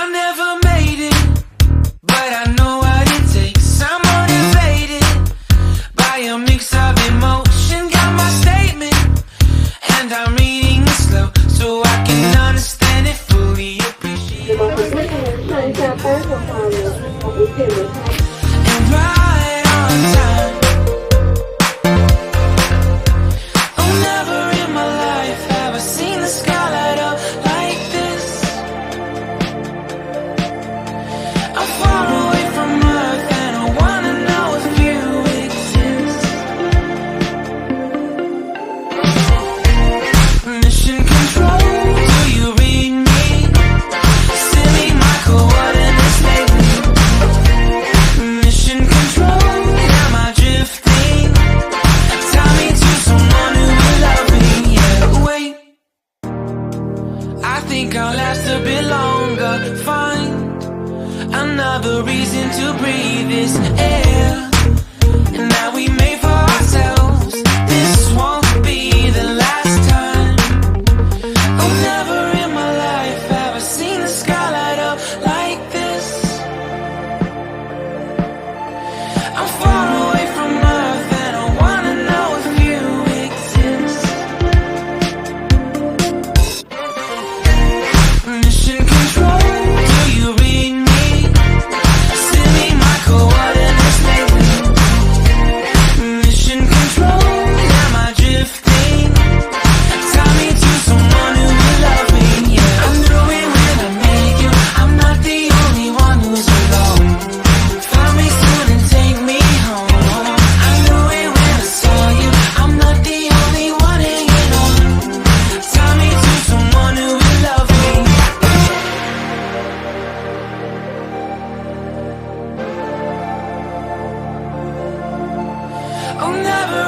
I never made it, but I know what it takes. I'm motivated by a mix of emotion. Got my statement, and I'm reading it slow so I can understand it fully. Appreciate and right on time. Oh, never in my life have I seen the sky light up like this. I'm far away from Earth and I wanna know if you exist. Mission control, do you read me? Send me my coordinates lately. Mission control, am I drifting? Tie me to someone who will love me. Yeah, wait, I think I'll last a bit longer. Find another reason to breathe this air, and that we made for ourselves. This won't be the last time. Oh, never in my life have I seen the sky light up like this. I'm far away from Earth and I wanna know if you exist. Mission control, do you read me? Send me my coordinates lately. Mission control, am I drifting? Tie me to someone who will love me. Yeah, I knew it when I met you. I'm not the only one who's alone. Find me soon and take me home. I knew it when I saw you. I'm not the only one hanging on. Tie me to someone who will love me. Oh, never